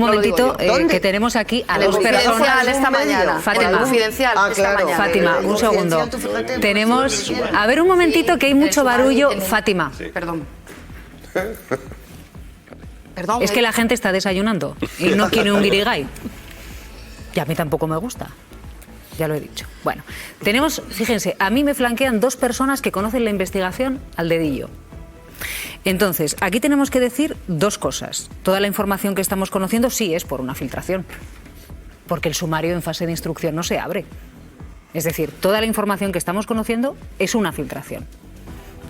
Un momentito, que tenemos aquí a dos personas. Esta mañana. Fátima, Confidencial, esta mañana. Fátima, un segundo. Tenemos... A ver un momentito, que hay mucho barullo. Fátima. Perdón. Es que la gente está desayunando y no quiere un guirigay. Y a mí tampoco me gusta. Ya lo he dicho. Bueno, tenemos, fíjense, a mí me flanquean dos personas que conocen la investigación al dedillo. Entonces, aquí tenemos que decir dos cosas. Toda la información que estamos conociendo sí es por una filtración, porque el sumario en fase de instrucción no se abre. Es decir, toda la información que estamos conociendo es una filtración.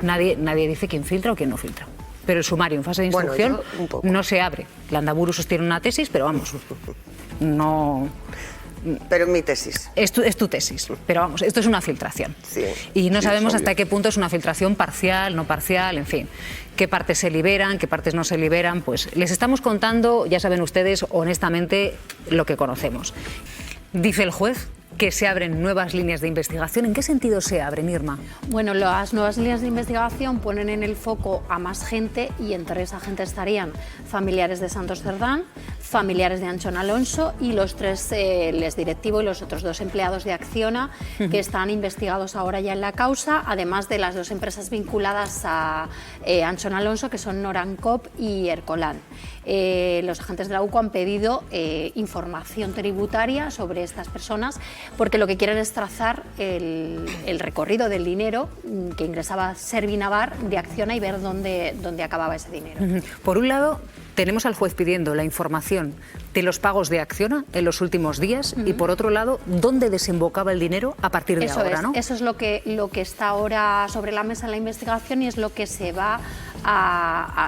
Nadie dice quién filtra o quién no filtra. Pero el sumario en fase de instrucción no se abre. Landaburu sostiene una tesis, pero vamos, no... Pero es mi tesis. Es tu tesis, pero vamos, esto es una filtración. Sí, y no sabemos es hasta qué punto es una filtración parcial, no parcial, en fin. Qué partes se liberan, qué partes no se liberan. Pues les estamos contando, ya saben ustedes, honestamente, lo que conocemos. Dice el juez que se abren nuevas líneas de investigación. ¿En qué sentido se abren, Irma? Bueno, las nuevas líneas de investigación ponen en el foco a más gente y entre esa gente estarían familiares de Santos Cerdán, familiares de Anchón Alonso y los tres, el exdirectivo y los otros dos empleados de Acciona que están investigados ahora ya en la causa, además de las dos empresas vinculadas a Anchón Alonso, que son Norancop y Ercolán. Los agentes de la UCO han pedido información tributaria sobre estas personas porque lo que quieren es trazar el recorrido del dinero que ingresaba Servinavar de Acciona y ver dónde acababa ese dinero. Por un lado, tenemos al juez pidiendo la información de los pagos de Acciona en los últimos días y por otro lado, dónde desembocaba el dinero a partir de ahora, ¿no? Eso es lo que está ahora sobre la mesa en la investigación y es lo que se va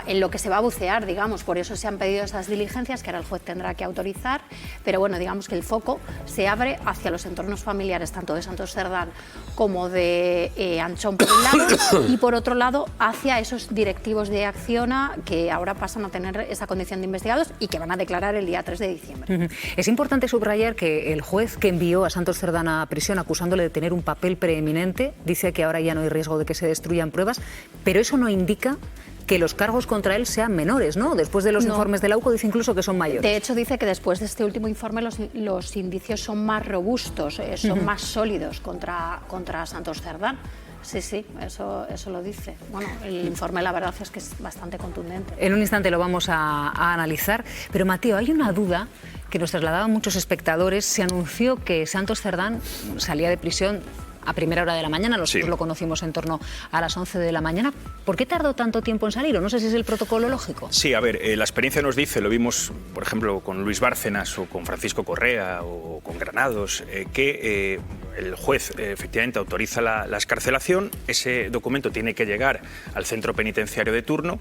en lo que se va a bucear, digamos. Por eso se han pedido esas diligencias que ahora el juez tendrá que autorizar, pero bueno, digamos que el foco se abre hacia los entornos familiares, tanto de Santos Cerdán como de Anchón por un lado y por otro lado hacia esos directivos de Acciona que ahora pasan a tener esa condición de investigados y que van a declarar el día 3 de diciembre. Es importante subrayar que el juez que envió a Santos Cerdán a prisión acusándole de tener un papel preeminente dice que ahora ya no hay riesgo de que se destruyan pruebas, pero eso no indica que los cargos contra él sean menores, ¿no? Después de los informes de la UCO dice incluso que son mayores. De hecho, dice que después de este último informe los indicios son más robustos, son más sólidos contra Santos Cerdán. Sí, eso lo dice. Bueno, el informe la verdad es que es bastante contundente. En un instante lo vamos a analizar, pero Mateo, hay una duda que nos trasladaban muchos espectadores. Se anunció que Santos Cerdán salía de prisión a primera hora de la mañana, nosotros lo conocimos en torno a las 11 de la mañana. ¿Por qué tardó tanto tiempo en salir? O no sé si es el protocolo lógico. Sí, a ver, la experiencia nos dice, lo vimos, por ejemplo, con Luis Bárcenas o con Francisco Correa o con Granados, que el juez efectivamente autoriza la excarcelación, ese documento tiene que llegar al centro penitenciario de turno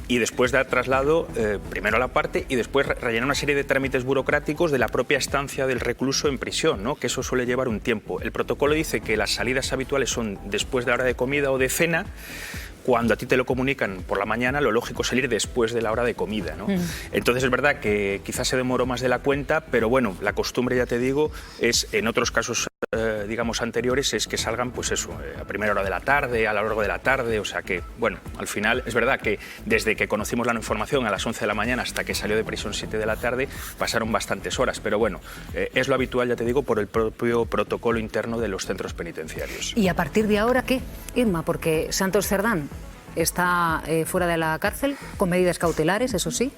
y después dar traslado primero a la parte y después rellenar una serie de trámites burocráticos de la propia estancia del recluso en prisión, ¿no? Que eso suele llevar un tiempo. El protocolo dice que las salidas habituales son después de la hora de comida o de cena. Cuando a ti te lo comunican por la mañana, lo lógico es salir después de la hora de comida, ¿no? Entonces es verdad que quizás se demoró más de la cuenta, pero bueno, la costumbre, ya te digo, es en otros casos, digamos, anteriores, es que salgan, pues eso, a primera hora de la tarde, a lo largo de la tarde, o sea que, bueno, al final es verdad que desde que conocimos la información a las 11 de la mañana hasta que salió de prisión 7 de la tarde, pasaron bastantes horas, pero bueno, es lo habitual, ya te digo, por el propio protocolo interno de los centros penitenciarios. ¿Y a partir de ahora qué, Irma? Porque Santos Cerdán está fuera de la cárcel, con medidas cautelares, eso sí.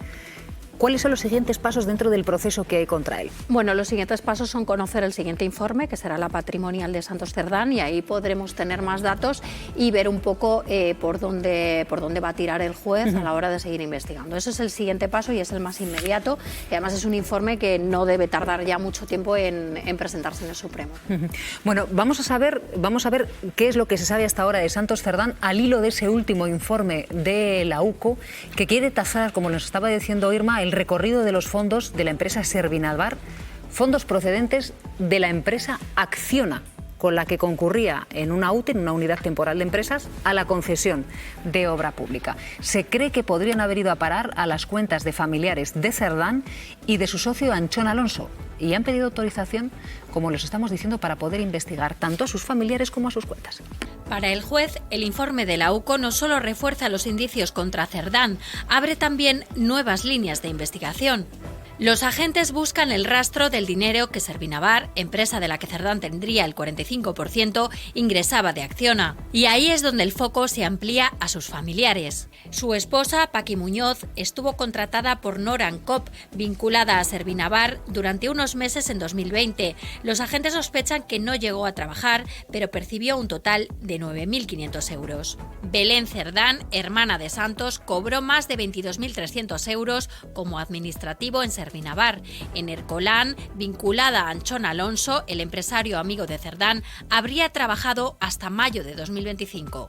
¿Cuáles son los siguientes pasos dentro del proceso que hay contra él? Bueno, los siguientes pasos son conocer el siguiente informe, que será la patrimonial de Santos Cerdán, y ahí podremos tener más datos y ver un poco por dónde va a tirar el juez a la hora de seguir investigando. Ese es el siguiente paso y es el más inmediato, y además es un informe que no debe tardar ya mucho tiempo en presentarse en el Supremo. Bueno, vamos a ver qué es lo que se sabe hasta ahora de Santos Cerdán al hilo de ese último informe de la UCO, que quiere tasar, como nos estaba diciendo Irma, el recorrido de los fondos de la empresa Servinavar, fondos procedentes de la empresa Acciona, con la que concurría en una UTE, en una unidad temporal de empresas, a la concesión de obra pública. Se cree que podrían haber ido a parar a las cuentas de familiares de Cerdán y de su socio Anchón Alonso, y han pedido autorización, como les estamos diciendo, para poder investigar tanto a sus familiares como a sus cuentas. Para el juez, el informe de la UCO no solo refuerza los indicios contra Cerdán, abre también nuevas líneas de investigación. Los agentes buscan el rastro del dinero que Servinavar, empresa de la que Cerdán tendría el 45%, ingresaba de Acciona. Y ahí es donde el foco se amplía a sus familiares. Su esposa, Paqui Muñoz, estuvo contratada por Noran Cop, vinculada a Servinavar, durante unos meses en 2020. Los agentes sospechan que no llegó a trabajar, pero percibió un total de 9.500 euros. Belén Cerdán, hermana de Santos, cobró más de 22.300 euros como administrativo en Servinavar. En Ercolán, vinculada a Anchón Alonso, el empresario amigo de Cerdán, habría trabajado hasta mayo de 2025.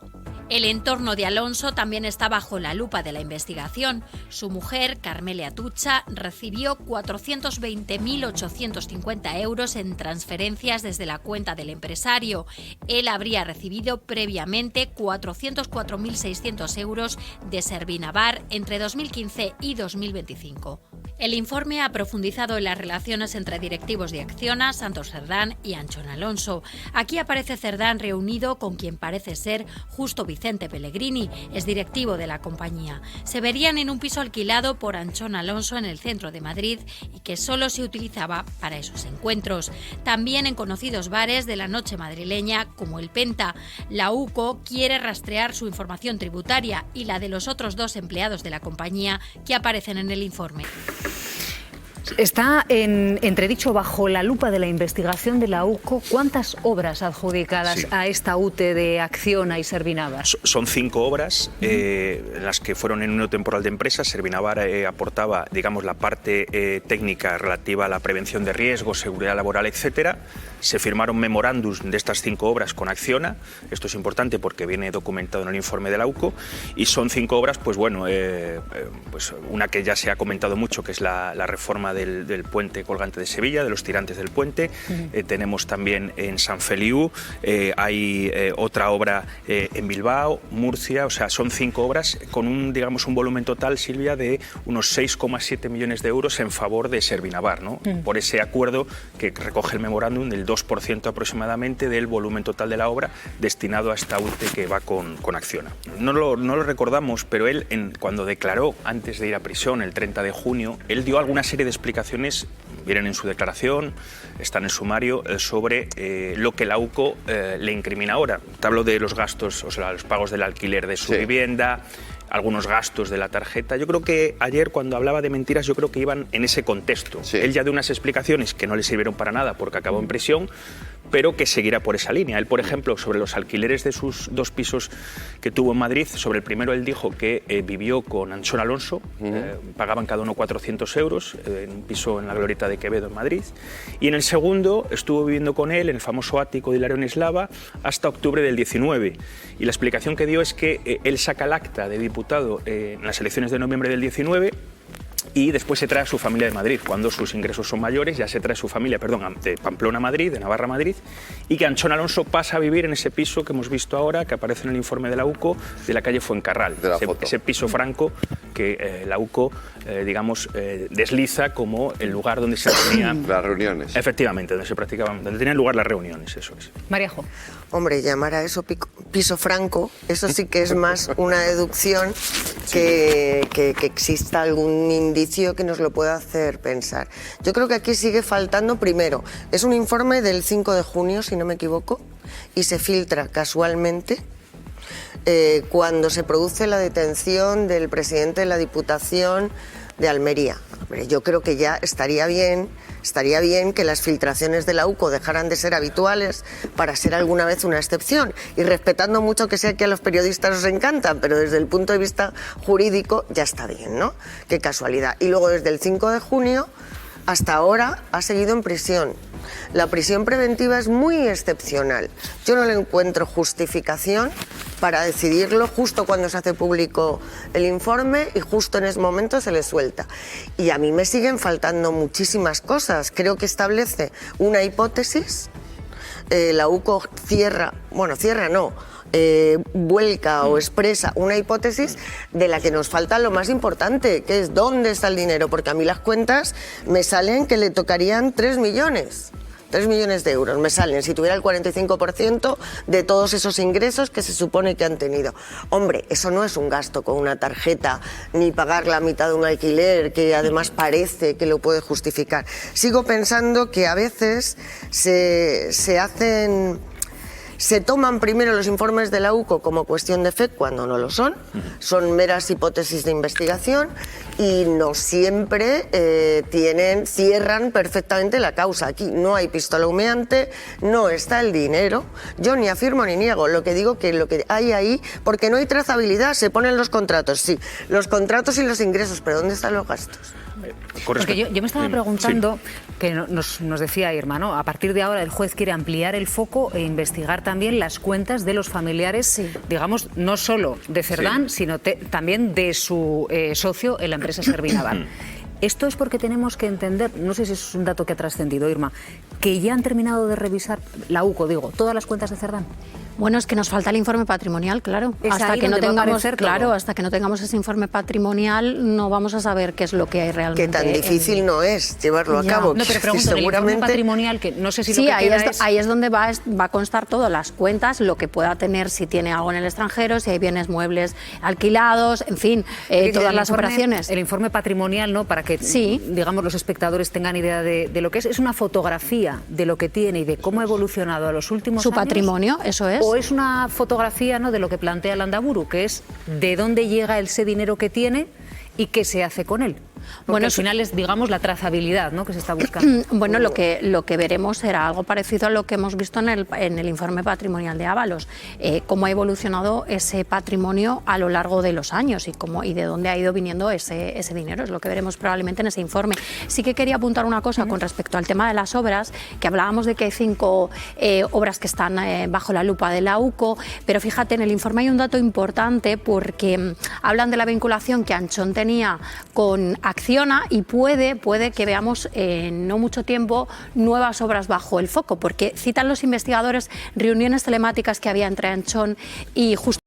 El entorno de Alonso también está bajo la lupa de la investigación. Su mujer, Carmele Atucha, recibió 420.850 euros en transferencias desde la cuenta del empresario. Él habría recibido previamente 404.600 euros de Servinavar entre 2015 y 2025. El informe ha profundizado en las relaciones entre directivos de Acciona, Santos Cerdán y Anchón Alonso. Aquí aparece Cerdán reunido con quien parece ser Justo Vicente Pellegrini, es directivo de la compañía. Se verían en un piso alquilado por Anchón Alonso en el centro de Madrid y que solo se utilizaba para esos encuentros. También en conocidos bares de la noche madrileña como el Penta. La UCO quiere rastrear su información tributaria y la de los otros 2 empleados de la compañía que aparecen en el informe. Está en entredicho bajo la lupa de la investigación de la UCO. ¿Cuántas obras adjudicadas a esta UTE de Acciona y Servinavar? Son 5 obras, las que fueron en un temporal de empresas. Servinavar aportaba, digamos, la parte técnica relativa a la prevención de riesgos, seguridad laboral, etcétera. Se firmaron memorándums de estas 5 obras con Acciona. Esto es importante porque viene documentado en el informe de la UCO. Y son 5 obras, pues bueno, pues una que ya se ha comentado mucho, que es la reforma del puente colgante de Sevilla, de los tirantes del puente. Tenemos también en San Feliu, hay otra obra en Bilbao, Murcia. O sea, son 5 obras con un volumen total, Silvia, de unos 6,7 millones de euros en favor de Servinavar, ¿no? Por ese acuerdo que recoge el memorándum del 2% aproximadamente del volumen total de la obra destinado a esta UTE que va con Acciona. No lo recordamos, pero él, cuando declaró antes de ir a prisión el 30 de junio, él dio alguna serie de explicaciones, vienen en su declaración, están en sumario, sobre lo que la UCO le incrimina ahora. Te hablo de los gastos, o sea, los pagos del alquiler de su vivienda, algunos gastos de la tarjeta. Yo creo que ayer, cuando hablaba de mentiras, yo creo que iban en ese contexto. Él ya dio unas explicaciones que no le sirvieron para nada porque acabó en prisión, pero que seguirá por esa línea. Él, por ejemplo, sobre los alquileres de sus 2 pisos que tuvo en Madrid, sobre el primero él dijo que vivió con Anchón Alonso, pagaban cada uno 400 euros, en un piso en la Glorieta de Quevedo, en Madrid, y en el segundo estuvo viviendo con él en el famoso ático de Hilarión Eslava hasta octubre del 19. Y la explicación que dio es que él saca el acta de diputado en las elecciones de noviembre del 19 y después se trae a su familia de Madrid. Cuando sus ingresos son mayores, ya se trae a su familia, de Pamplona a Madrid, de Navarra a Madrid, y que Anchón Alonso pasa a vivir en ese piso que hemos visto ahora, que aparece en el informe de la UCO, de la calle Fuencarral. Ese piso franco que la UCO, desliza como el lugar donde se tenían las reuniones. Efectivamente, donde se practicaban, donde tenían lugar las reuniones, eso es. Maríajo. Hombre, llamar a eso piso franco, eso sí que es más una deducción que exista algún indicio que nos lo pueda hacer pensar. Yo creo que aquí sigue faltando, primero, es un informe del 5 de junio, si no me equivoco, y se filtra casualmente cuando se produce la detención del presidente de la Diputación de Almería. Hombre, yo creo que ya estaría bien que las filtraciones de la UCO dejaran de ser habituales para ser alguna vez una excepción, y respetando mucho que sea que a los periodistas os encantan, pero desde el punto de vista jurídico ya está bien, ¿no? Qué casualidad. Y luego desde el 5 de junio hasta ahora ha seguido en prisión. La prisión preventiva es muy excepcional. Yo no le encuentro justificación para decidirlo justo cuando se hace público el informe y justo en ese momento se le suelta. Y a mí me siguen faltando muchísimas cosas. Creo que establece una hipótesis. La UCO vuelca o expresa una hipótesis de la que nos falta lo más importante, que es dónde está el dinero, porque a mí las cuentas me salen que le tocarían 3 millones 3 millones de euros me salen si tuviera el 45% de todos esos ingresos que se supone que han tenido. Hombre, eso no es un gasto con una tarjeta, ni pagar la mitad de un alquiler, que además parece que lo puede justificar. Sigo pensando que a veces se toman primero los informes de la UCO como cuestión de fe cuando no lo son meras hipótesis de investigación y no siempre cierran perfectamente la causa. Aquí no hay pistola humeante, no está el dinero, yo ni afirmo ni niego, lo que digo que lo que hay ahí, porque no hay trazabilidad, se ponen los contratos, sí, los contratos y los ingresos, pero ¿dónde están los gastos? Porque yo me estaba preguntando, que nos decía Irma, ¿no? A partir de ahora el juez quiere ampliar el foco e investigar también las cuentas de los familiares, digamos, no solo de Cerdán, sino también de su socio en la empresa Servinavar. Esto es porque tenemos que entender, no sé si es un dato que ha trascendido, Irma, que ya han terminado de revisar, la UCO, digo, todas las cuentas de Cerdán. Bueno, es que nos falta el informe patrimonial, claro. Hasta que no tengamos ese informe patrimonial no vamos a saber qué es lo que hay realmente. Que tan difícil no es llevarlo a cabo. No, pero pregunto, seguramente... el informe patrimonial, que no sé si sí, lo que queda ahí es donde va a constar todas las cuentas, lo que pueda tener, si tiene algo en el extranjero, si hay bienes muebles alquilados, en fin, todas las operaciones. El informe patrimonial, ¿no? Para que, digamos, los espectadores tengan idea de lo que es una fotografía de lo que tiene y de cómo ha evolucionado a los últimos años. Su patrimonio, eso es. O es una fotografía, ¿no?, de lo que plantea Landaburu, que es de dónde llega ese dinero que tiene y qué se hace con él. Porque bueno, al final es, digamos, la trazabilidad, ¿no?, que se está buscando. Bueno, lo que veremos será algo parecido a lo que hemos visto en el informe patrimonial de Ábalos, cómo ha evolucionado ese patrimonio a lo largo de los años y de dónde ha ido viniendo ese dinero, es lo que veremos probablemente en ese informe. Sí que quería apuntar una cosa con respecto al tema de las obras, que hablábamos de que hay 5 obras que están bajo la lupa de la UCO, pero fíjate, en el informe hay un dato importante porque hablan de la vinculación que Anchón tenía con Acciona y puede que veamos en no mucho tiempo nuevas obras bajo el foco, porque citan los investigadores reuniones telemáticas que había entre Anchón y Justo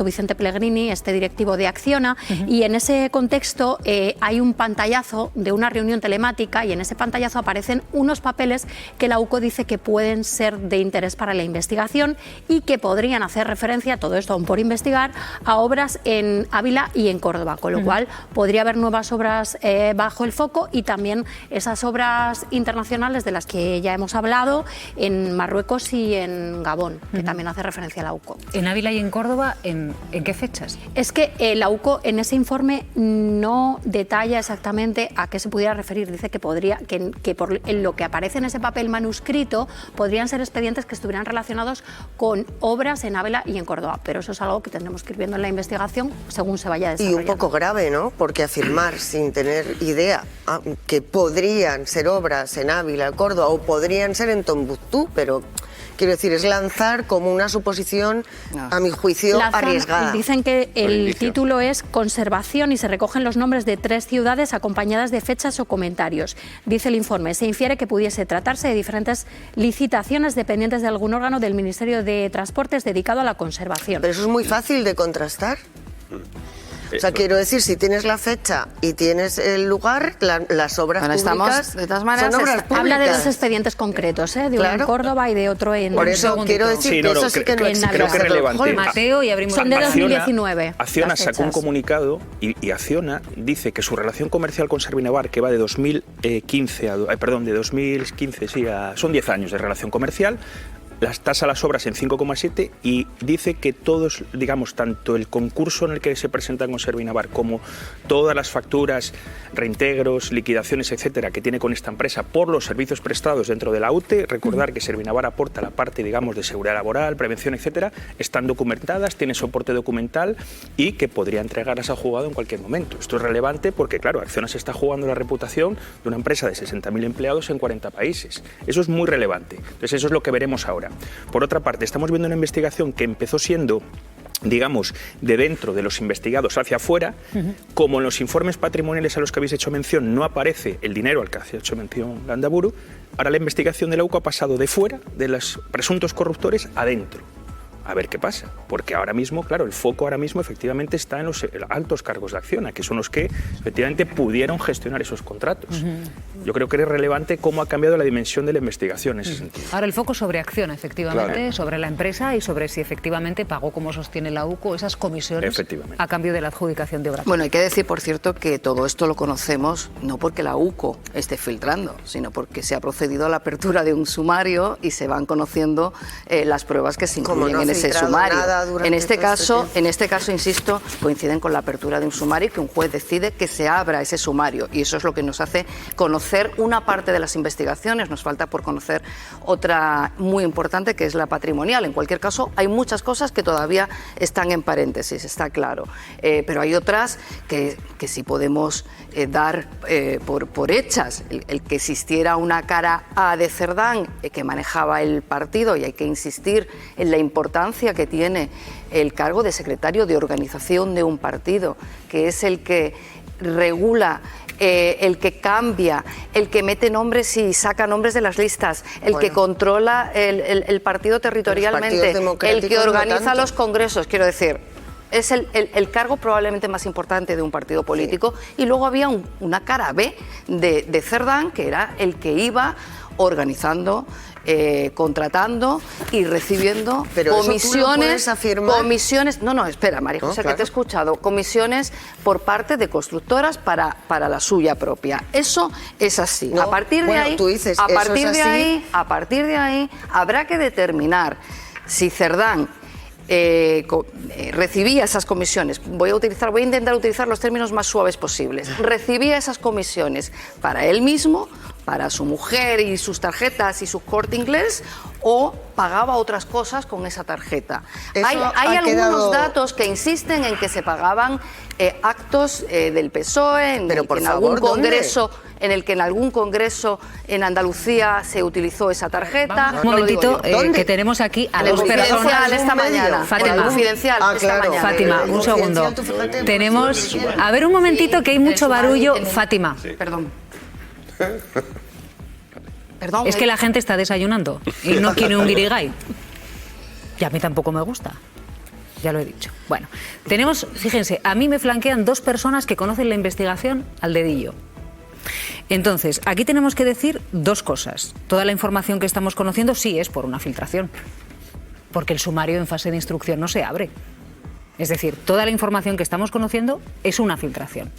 Vicente Pellegrini, este directivo de Acciona, y en ese contexto hay un pantallazo de una reunión telemática y en ese pantallazo aparecen unos papeles que la UCO dice que pueden ser de interés para la investigación y que podrían hacer referencia, todo esto aún por investigar, a obras en Ávila y en Córdoba, con lo cual podría haber nuevas obras bajo el foco y también esas obras internacionales de las que ya hemos hablado en Marruecos y en Gabón, que también hace referencia a la UCO. En Ávila y en Córdoba, ¿en qué fechas? Es que la UCO en ese informe no detalla exactamente a qué se pudiera referir. Dice que por lo que aparece en ese papel manuscrito podrían ser expedientes que estuvieran relacionados con obras en Ávila y en Córdoba, pero eso es algo que tendremos que ir viendo en la investigación según se vaya desarrollando. Y un poco grave, ¿no? Porque afirmar sin tener idea que podrían ser obras en Ávila, Córdoba o podrían ser en Tombuctú, pero quiero decir, es lanzar como una suposición, a mi juicio, arriesgada. Dicen que el título es Conservación y se recogen los nombres de 3 ciudades acompañadas de fechas o comentarios. Dice el informe, se infiere que pudiese tratarse de diferentes licitaciones dependientes de algún órgano del Ministerio de Transportes dedicado a la conservación. Pero eso es muy fácil de contrastar. O sea, quiero decir, si tienes la fecha y tienes el lugar, las obras públicas de todas maneras, son obras públicas. Habla de 2 expedientes concretos, de uno en Córdoba y de otro en... Por eso quiero decir que eso sí que no existe. Creo que es relevante. Mateo y abrimos... Son de 2019. Acciona sacó un comunicado y Acciona dice que su relación comercial con Servinavar, que va de 2015 son 10 años de relación comercial, las tasa las obras en 5,7 y dice que todos, digamos, tanto el concurso en el que se presentan con Servinavar como todas las facturas, reintegros, liquidaciones, etcétera, que tiene con esta empresa por los servicios prestados dentro de la UTE, recordar que Servinavar aporta la parte, digamos, de seguridad laboral, prevención, etcétera, están documentadas, tiene soporte documental y que podría entregarlas al juzgado en cualquier momento. Esto es relevante porque, claro, Acciona se está jugando la reputación de una empresa de 60.000 empleados en 40 países. Eso es muy relevante. Entonces, eso es lo que veremos ahora. Por otra parte, estamos viendo una investigación que empezó siendo, digamos, de dentro de los investigados hacia afuera. Como en los informes patrimoniales a los que habéis hecho mención no aparece el dinero al que ha hecho mención Landaburu, ahora la investigación de la UCO ha pasado de fuera, de los presuntos corruptores, adentro. a ver qué pasa. Porque ahora mismo, claro, el foco ahora mismo efectivamente está en los altos cargos de Acciona, que son los que efectivamente pudieron gestionar esos contratos. Yo creo que es relevante cómo ha cambiado la dimensión de la investigación en ese sentido. Ahora el foco sobre Acciona, efectivamente, Claro. sobre la empresa y sobre si efectivamente pagó, como sostiene la UCO, esas comisiones Efectivamente. a cambio de la adjudicación de obra. Bueno, hay que decir, por cierto, que todo esto lo conocemos no porque la UCO esté filtrando, sino porque se ha procedido a la apertura de un sumario y se van conociendo las pruebas que se Como incluyen no ha en ese filtrado sumario. nada durante En este todo este caso, insisto, coinciden con la apertura de un sumario y que un juez decide que se abra ese sumario, y eso es lo que nos hace conocer una parte de las investigaciones. Nos falta por conocer otra muy importante, que es la patrimonial. En cualquier caso, hay muchas cosas que todavía están en paréntesis, está claro, pero hay otras que sí podemos dar por hechas. El que existiera una cara A de Cerdán que manejaba el partido, y hay que insistir en la importancia que tiene el cargo de secretario de organización de un partido, que es el que regula, el que cambia, el que mete nombres y saca nombres de las listas, el que controla el partido territorialmente, el que organiza los congresos. Quiero decir, es el cargo probablemente más importante de un partido político. Y luego había una cara B de Cerdán, que era el que iba organizando, contratando y recibiendo Pero eso tú lo comisiones, puedes afirmar. no, espera, María José, Claro. que te he escuchado, comisiones por parte de constructoras para la suya propia. Eso es así. No, A partir de bueno, ahí, tú dices, a eso partir es de así. ahí, a partir de ahí, habrá que determinar si Cerdán recibía esas comisiones. Voy a intentar utilizar los términos más suaves posibles. Recibía esas comisiones para él mismo, para su mujer y sus tarjetas y su Corte Inglés, o pagaba otras cosas con esa tarjeta. Eso Hay ha algunos quedado- datos que insisten en que se pagaban actos del PSOE, Pero, por favor, en el que en algún congreso en Andalucía se utilizó esa tarjeta. Un momentito, ¿Dónde? que tenemos aquí a En el dos confidencial personas. esta mañana. Fátima. En el confidencial Ah, esta claro. mañana. Fátima, El un segundo. confidencial, tú fíjate, Tenemos... pues, A ver, un momentito, que hay mucho sumario, barullo. en el- Fátima, Perdón. Perdón. es que la gente está desayunando y no quiere un guirigay. Y a mí tampoco me gusta. Ya lo he dicho. Bueno, tenemos, fíjense, a mí me flanquean dos personas que conocen la investigación al dedillo. Entonces, aquí tenemos que decir dos cosas. Toda la información que estamos conociendo sí es por una filtración, porque el sumario en fase de instrucción no se abre. Es decir, toda la información que estamos conociendo es una filtración.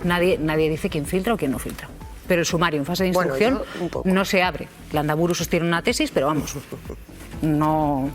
Nadie dice quién filtra o quién no filtra. Pero el sumario en fase de Bueno, instrucción yo un poco. no se abre. Landaburu sostiene una tesis, pero vamos, no...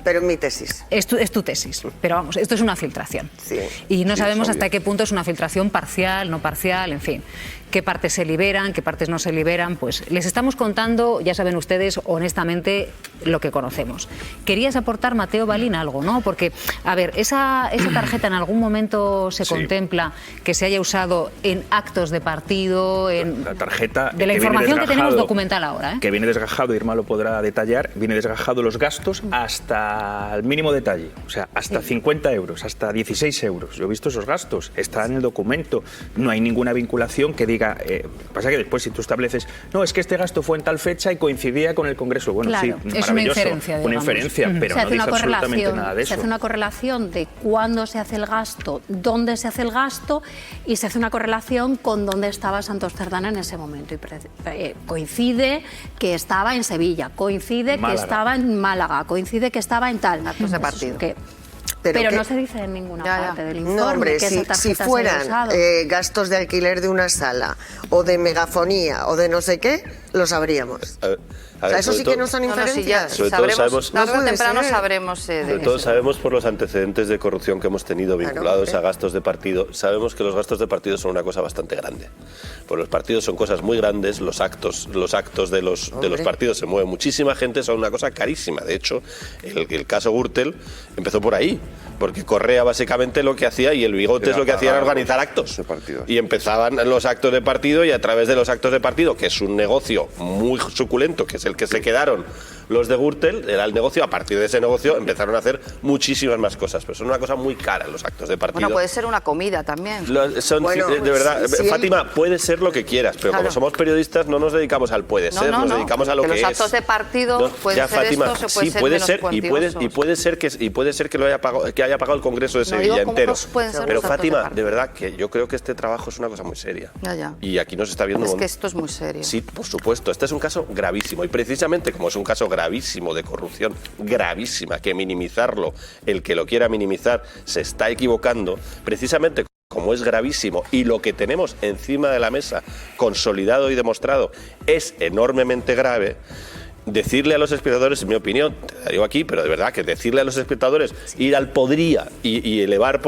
Pero mi tesis. Es tu tesis, pero vamos, esto es una filtración. Sí. Y no Sí, sabemos es hasta obvio. qué punto es una filtración parcial, no parcial, en fin. Qué partes se liberan, qué partes no se liberan. Pues les estamos contando, ya saben ustedes, honestamente, lo que conocemos. Querías aportar, Mateo Balín, algo, ¿no? Porque, a ver, esa tarjeta en algún momento se Sí. contempla que se haya usado en actos de partido, en... La tarjeta de la que viene información que tenemos desgajado, documental ahora, ¿eh? que viene desgajado, Irma lo podrá detallar, viene desgajado los gastos hasta el mínimo detalle, o sea, hasta 50 euros, hasta 16 euros. Yo he visto esos gastos, está en el documento, no hay ninguna vinculación que diga, pasa que después si tú estableces, no, es que este gasto fue en tal fecha y coincidía con el Congreso, bueno, Claro. sí, Es una maravilloso, inferencia, una digamos. inferencia, pero Se no hace una dice absolutamente correlación, nada de se eso. hace una correlación de cuándo se hace el gasto, dónde se hace el gasto, y se hace una correlación con dónde estaba Santos Cerdán en ese momento. Y coincide que estaba en Sevilla, coincide que Málaga. estaba en Málaga, coincide que estaba en tal. Actos de partido. Pero que- no se dice en ninguna Ya, ya. parte del informe No, hombre, que esa si tarjeta se haya fueran usado. gastos de alquiler de una sala o de megafonía o de no sé qué, lo sabríamos. O sea, eso sí que no son No, no, sí, inferencias. ya, Sobre todo sabremos, sabemos- tarde No o puede temprano ser. sabremos de Sobre qué todo se sabemos por los antecedentes de corrupción que hemos tenido vinculados a gastos de partido. Sabemos que los gastos de partido son una cosa bastante grande. Pues los partidos son cosas muy grandes, los actos de los partidos se mueve muchísima gente, son una cosa carísima. De hecho, el caso Gürtel empezó por ahí. Porque Correa básicamente lo que hacía, y el Bigotes lo que hacía era organizar actos. Y empezaban los actos de partido, y a través de los actos de partido, que es un negocio muy suculento, que es el que se quedaron los de Gürtel, era el negocio. A partir de ese negocio empezaron a hacer muchísimas más cosas, pero son una cosa muy cara los actos de partido. Bueno, puede ser una comida también. De verdad, Fátima, puede ser lo que quieras, pero claro, como somos periodistas no nos dedicamos al puede ser, nos dedicamos a lo que es. Los actos de partido pueden ser Fátima, esto, se sí, puede ser menos y puede ser que lo haya pagado, que haya pagado el Congreso de Sevilla entero. Pero Fátima, de verdad que yo creo que este trabajo es una cosa muy seria. Ya. Y aquí nos está viendo. Es que esto es muy serio. Sí, por supuesto. Este es un caso gravísimo. Y precisamente como es un caso gravísimo de corrupción, gravísima, que minimizarlo, el que lo quiera minimizar, se está equivocando, precisamente como es gravísimo y lo que tenemos encima de la mesa, consolidado y demostrado, es enormemente grave. Decirle a los espectadores, en mi opinión, te la digo aquí, pero de verdad que decirle a los espectadores, ir al podría y elevar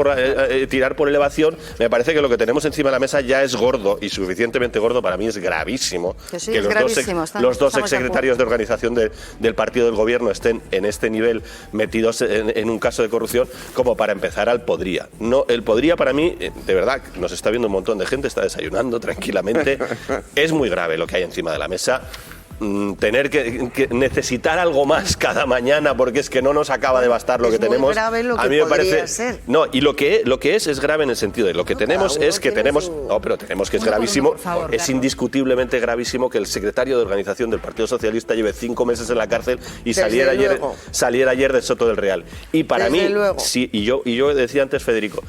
tirar por elevación, me parece que lo que tenemos encima de la mesa ya es gordo, y suficientemente gordo. Para mí es gravísimo que los dos exsecretarios de organización del partido del gobierno estén en este nivel metidos en un caso de corrupción, como para empezar al podría. No, el podría para mí, de verdad, nos está viendo un montón de gente, está desayunando tranquilamente. Es muy grave lo que hay encima de la mesa. Tener que necesitar algo más cada mañana porque es que no nos acaba de bastar lo que tenemos. Es muy grave lo que a mí me parece ser. No, y lo que es grave en el sentido de lo que tenemos es que tenemos pero tenemos que es gravísimo, es indiscutiblemente gravísimo que el secretario de organización del Partido Socialista lleve 5 meses en la cárcel y saliera ayer de Soto del Real. Y para mí sí, y yo decía antes, Federico,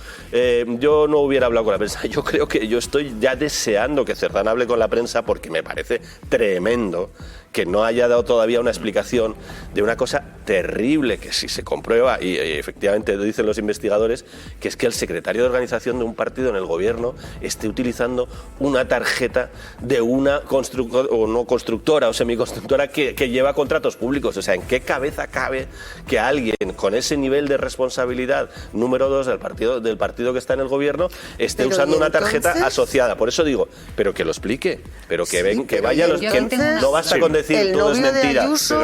yo no hubiera hablado con la prensa. Yo creo que yo estoy ya deseando que Cerdán hable con la prensa, porque me parece tremendo que no haya dado todavía una explicación de una cosa terrible que si se comprueba, y efectivamente lo dicen los investigadores, que es que el secretario de organización de un partido en el gobierno esté utilizando una tarjeta de una constructora o semiconstructora que lleva contratos públicos. O sea, ¿en qué cabeza cabe que alguien con ese nivel de responsabilidad, número 2 del partido que está en el gobierno, esté usando una tarjeta asociada? Por eso digo, pero que lo explique, pero que vaya los... No basta con decir el todo es novio de mentira. Ayuso,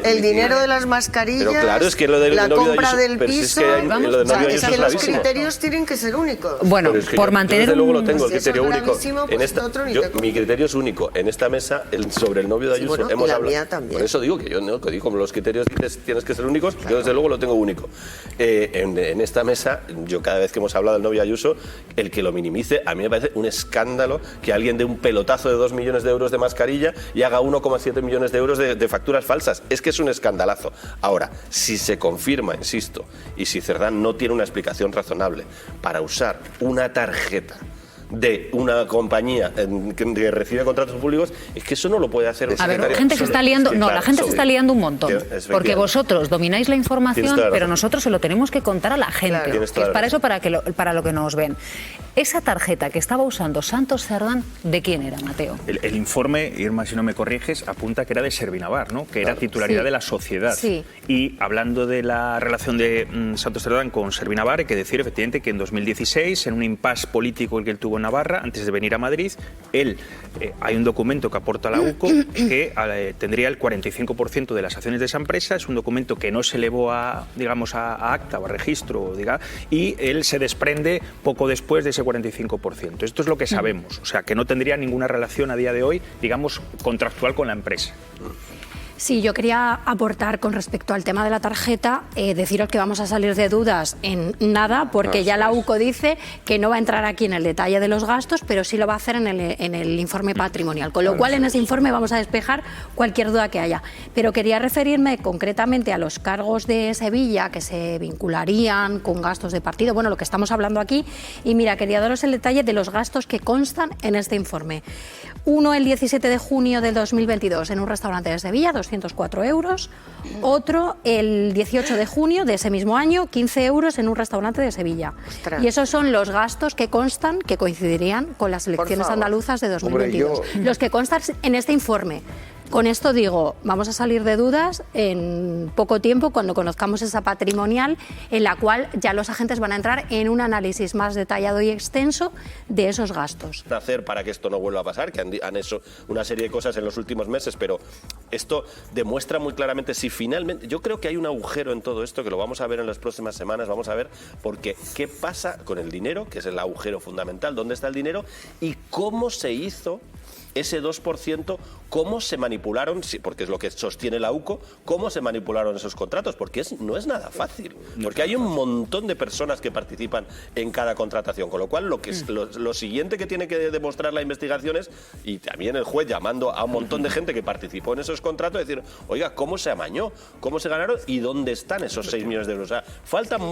el dinero de las mascarillas, pero claro, es que lo del la novio de compra Ayuso, del pero piso, lo del novio de Ayuso es los gravísimo. criterios tienen que ser únicos. Bueno, Es que por yo mantener desde luego un... lo tengo, el Si eso criterio es único. gravísimo, pues Mi criterio es único. En esta mesa, sobre el novio de Ayuso, bueno, hemos y la hablado. mía también. Por eso digo que yo no, que digo, como los criterios dices tienes que ser únicos, yo desde luego lo tengo único. En esta mesa, yo cada vez que hemos hablado del novio de Ayuso, el que lo minimice, a mí me parece un escándalo que alguien dé un pelotazo de 2 millones de euros de mascarilla y haga 1,7 millones de euros de facturas falsas. Es que es un escandalazo. Ahora, si se confirma, insisto, y si Cerdán no tiene una explicación razonable para usar una tarjeta de una compañía que recibe contratos públicos, es que eso no lo puede hacer un secretario. A ver, gente se está liando, la gente se está liando un montón, porque vosotros domináis la información, pero nosotros se lo tenemos que contar a la gente. Claro. Es para eso, para lo que nos ven. Esa tarjeta que estaba usando Santos Cerdán, ¿de quién era, Mateo? El informe, Irma, si no me corriges, apunta que era de Servinavar, ¿no? Que era titularidad de la sociedad. Sí. Y hablando de la relación de Santos Cerdán con Servinavar, hay que decir efectivamente que en 2016, en un impasse político el que él tuvo en Navarra, antes de venir a Madrid, hay un documento que aporta la UCO que tendría el 45% de las acciones de esa empresa. Es un documento que no se elevó a acta o a registro, y él se desprende poco después de ese 45%. Esto es lo que sabemos, o sea, que no tendría ninguna relación a día de hoy, digamos, contractual con la empresa. Sí, yo quería aportar con respecto al tema de la tarjeta, deciros que vamos a salir de dudas en nada, porque ya la UCO dice que no va a entrar aquí en el detalle de los gastos, pero sí lo va a hacer en el informe patrimonial, con lo cual en ese informe vamos a despejar cualquier duda que haya. Pero quería referirme concretamente a los cargos de Sevilla que se vincularían con gastos de partido, bueno, lo que estamos hablando aquí, y mira, quería daros el detalle de los gastos que constan en este informe. Uno el 17 de junio del 2022 en un restaurante de Sevilla, 204 euros. Otro el 18 de junio de ese mismo año, 15 euros en un restaurante de Sevilla. Ostras. Y esos son los gastos que constan, que coincidirían con las elecciones andaluzas de 2022. Los que constan en este informe. Con esto digo, vamos a salir de dudas en poco tiempo cuando conozcamos esa patrimonial en la cual ya los agentes van a entrar en un análisis más detallado y extenso de esos gastos. Hacer para que esto no vuelva a pasar, que han hecho una serie de cosas en los últimos meses, pero esto demuestra muy claramente si finalmente... Yo creo que hay un agujero en todo esto que lo vamos a ver en las próximas semanas, vamos a ver porque qué pasa con el dinero, que es el agujero fundamental, dónde está el dinero y cómo se hizo ese 2%, cómo se manipularon, porque es lo que sostiene la UCO, cómo se manipularon esos contratos, porque no es nada fácil, porque hay un montón de personas que participan en cada contratación, con lo cual lo siguiente que tiene que demostrar la investigación es, y también el juez llamando a un montón de gente que participó en esos contratos, decir, oiga, ¿cómo se amañó? ¿Cómo se ganaron? ¿Y dónde están esos 6 millones de euros? O sea, faltan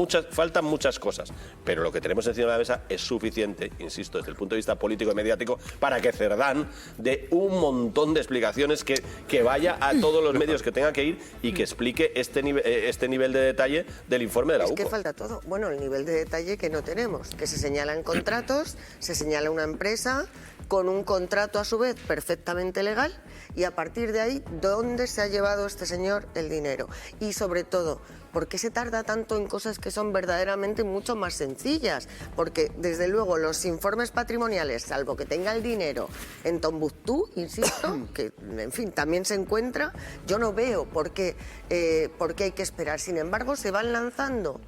muchas cosas, pero lo que tenemos encima de la mesa es suficiente, insisto, desde el punto de vista político y mediático, para que Cerdán de un montón de explicaciones que vaya a todos los medios que tenga que ir y que explique este nivel de detalle del informe de la UCO. Es que falta todo. Bueno, el nivel de detalle que no tenemos, que se señalan contratos, se señala una empresa con un contrato a su vez perfectamente legal y a partir de ahí, ¿dónde se ha llevado este señor el dinero? Y sobre todo, ¿por qué se tarda tanto en cosas que son verdaderamente mucho más sencillas? Porque, desde luego, los informes patrimoniales, salvo que tenga el dinero en Tombuctú, insisto, que, en fin, también se encuentra, yo no veo por qué hay que esperar. Sin embargo, se van lanzando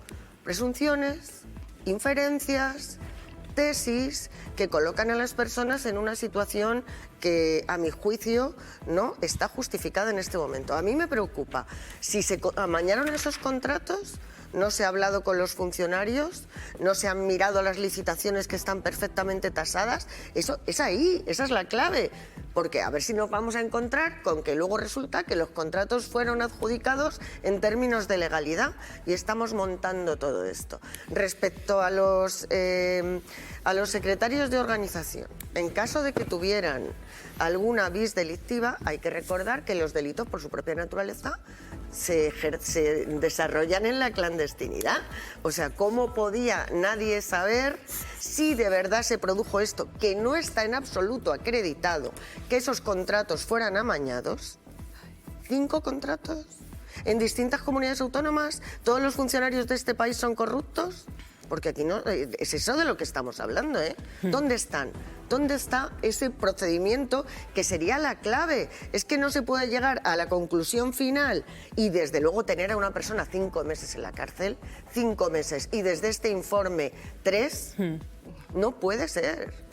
presunciones, inferencias, tesis que colocan a las personas en una situación que, a mi juicio, no está justificada en este momento. A mí me preocupa. Si se amañaron esos contratos, no se ha hablado con los funcionarios, no se han mirado las licitaciones que están perfectamente tasadas. Eso es ahí, esa es la clave. Porque a ver si nos vamos a encontrar con que luego resulta que los contratos fueron adjudicados en términos de legalidad y estamos montando todo esto. Respecto a los secretarios de organización, en caso de que tuvieran alguna vis delictiva, hay que recordar que los delitos, por su propia naturaleza, se desarrollan en la clandestinidad. O sea, ¿cómo podía nadie saber si de verdad se produjo esto? Que no está en absoluto acreditado que esos contratos fueran amañados. 5 contratos en distintas comunidades autónomas. ¿Todos los funcionarios de este país son corruptos? Porque aquí no es eso de lo que estamos hablando, ¿eh? ¿Dónde están? ¿Dónde está ese procedimiento que sería la clave? Es que no se puede llegar a la conclusión final y desde luego tener a una persona 5 meses en la cárcel, 5 meses, y desde este informe 3, no puede ser.